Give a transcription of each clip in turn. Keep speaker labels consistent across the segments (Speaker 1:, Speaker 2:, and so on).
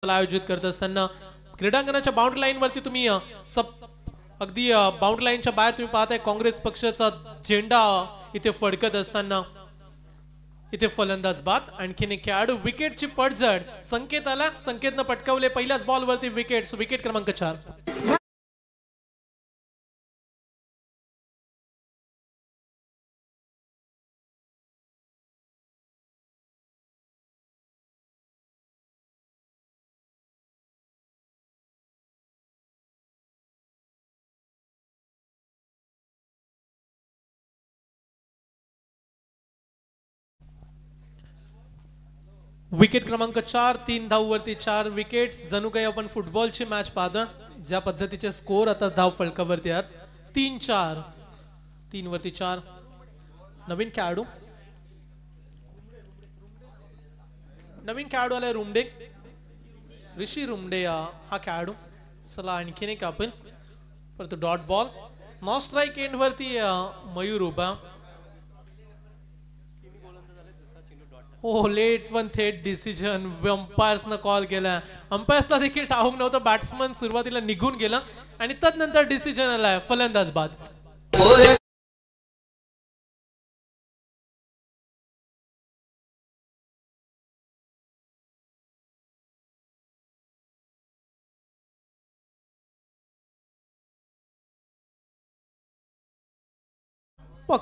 Speaker 1: आयोजित करत असताना क्रीडांगणाच्या बाउंड्री लाईन वरती तुम्ही अगदी बाउंड्री लाईनच्या बाहेर तुम्ही पाहताय काँग्रेस पक्षाचा झेंडा इथे फडकत असताना इथे फलंदाज बाद आणखीन एक खेळाडू विकेटची पडझड संकेतनं पटकावले पहिल्याच बॉल वरती विकेट क्रमांक 4 विकेट क्रमांक 4 3 धाववरती 4 विकेट्स जणू काही आपण फुटबॉलची मॅच पाहतो ज्या पद्धतीचे स्कोर आता धाव फलकावरती आहेत 3-4 3 वरती 4 नवीन खेळाडू आलाय रुमडे ऋषी रुमडे हा खेळाडू चला आणखीन एक आपण परंतु dot ball non striker end वरती मयूर उभा हो लेट पण थेट डिसिजन अंपायर्सनं कॉल केला अंपायर्सला देखील ठाऊक नव्हतं बॅट्समन सुरुवातीला निघून गेला आणि तदनंतर डिसिजन आलाय फलंदाज बाद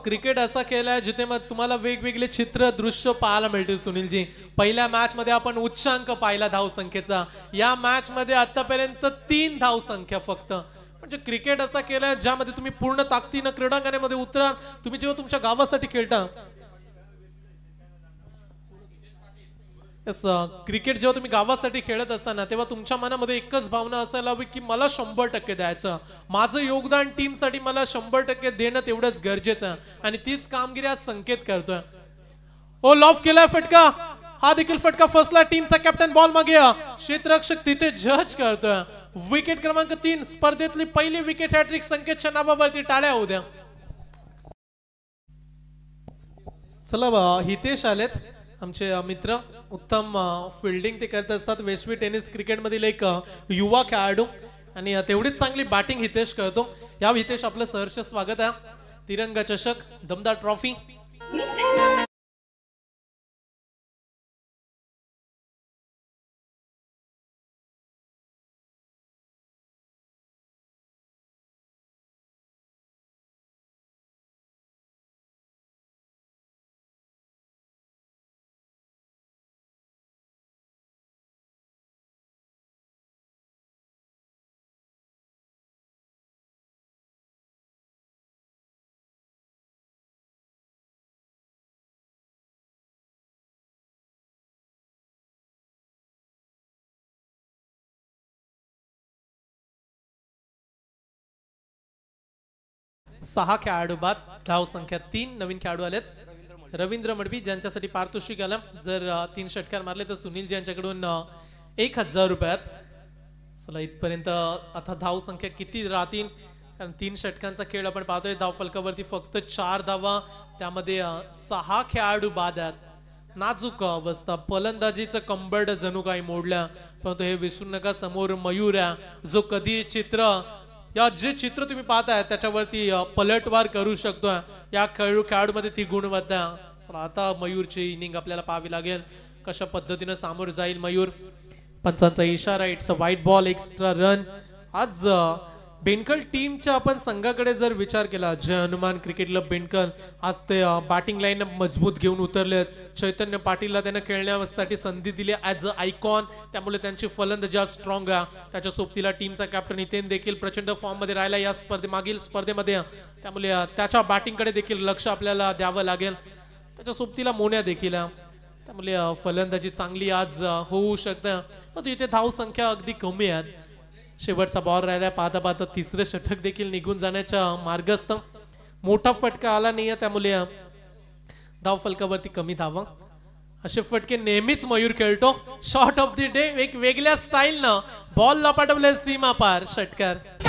Speaker 1: क्रिकेट असा केलाय जिथे मग तुम्हाला वेगवेगळे चित्र दृश्य पाहायला मिळतील सुनीलजी पहिल्या मॅच मध्ये आपण उच्चांक पाहिला धाव संख्येचा या मॅच मध्ये आतापर्यंत 3 धाव संख्या फक्त म्हणजे क्रिकेट असा केलाय ज्यामध्ये तुम्ही पूर्ण ताकदीने क्रीडांगणामध्ये उतरा तुम्ही जेव्हा तुमच्या गावासाठी खेळता क्रिकेट जेव्हा तुम्ही गावासाठी खेळत असताना तेव्हा तुमच्या मनामध्ये एकच भावना असायला हवी की मला 100% द्यायचं माझं योगदान टीम साठी मला 100% देणं तेवढंच गरजेचं आणि तीच कामगिरी आज संकेत करतोय ओ लॉफ केलाय फटका हा देखील फटका फसला टीमचा कॅप्टन बॉल मागे क्षेत्ररक्षक तिथे जज करतोय विकेट क्रमांक 3 स्पर्धेतली पहिली विकेट हॅट्रिक संकेतच्या नावावरती टाळ्या होऊ द्या चला हितेश आलेत आमचे मित्र उत्तम फिल्डिंग ते करत असतात वेस्टवी टेनिस क्रिकेट मधील एक युवा खेळाडू आणि तेवढीच चांगली बॅटिंग हितेश करतो या हितेश आपलं सहर्ष स्वागत आहे तिरंगा चषक दमदार ट्रॉफी सहा खेळाडू बाद धाव संख्या 3 नवीन खेळाडू आलेत रवींद्र मडवी ज्यांच्यासाठी पारितोषिक आलं जर 3 षटकार मारले तर सुनील यांच्याकडून 1000 रुपयात चला इथपर्यंत आता धाव संख्या किती राहतील कारण 3 षटकांचा खेळ आपण पाहतोय धाव फलकावरती फक्त 4 धावा त्यामध्ये 6 खेळाडू बाद आहेत नाजूक अवस्था फलंदाजीचं कंबरड जणू काही मोडल्या परंतु हे विसरू नका समोर मयूर आहे जो कधी या जे चित्र तुम्ही पाहताय त्याच्यावरती पलटवार करू शकतो या खेळाडूमध्ये ती गुणवत्ता चला आता मयूरची इनिंग आपल्याला पाहावी लागेल कशा पद्धतीने सामोर जाईल मयूर पंचांचा इशारा it's a white ball extra run आज बेनकल टीमच्या आपण संघाकडे जर विचार केला जय हनुमान क्रिकेट क्लब बेनकल आज ते बॅटिंग लाईन मजबूत घेऊन उतरलेत चैतन्य पाटीलला त्यांना खेळण्यासाठी संधी दिली ऍज अ आयकॉन त्यामुळे त्यांची फलंदाजी स्ट्रॉंग आहे त्याच्या सोबतीला टीमचा कॅप्टन हितेन देखील प्रचंड फॉर्म मध्ये राहिला या मागील स्पर्धेमध्ये त्यामुळे त्याच्या बॅटिंगकडे देखील लक्ष आपल्याला द्यावं लागेल त्याच्या सोबतीला मोन्या देखील त्यामुळे फलंदाजी चांगली आज होऊ शकते पण इथे धाव संख्या अगदी कमी आहे शेवटचा बॉल राहिला पाहता पाहता तिसरे षटक देखील निघून जाण्याच्या मार्गस्थ मोठा फटका आला नाहीये त्यामुळे धाव फलकावरती कमी धावा असे फटके नेहमीच मयूर खेळतो शॉट ऑफ द डे एक वेगळ्या स्टाईलनं बॉल ला पाठवले सीमा पार षटकार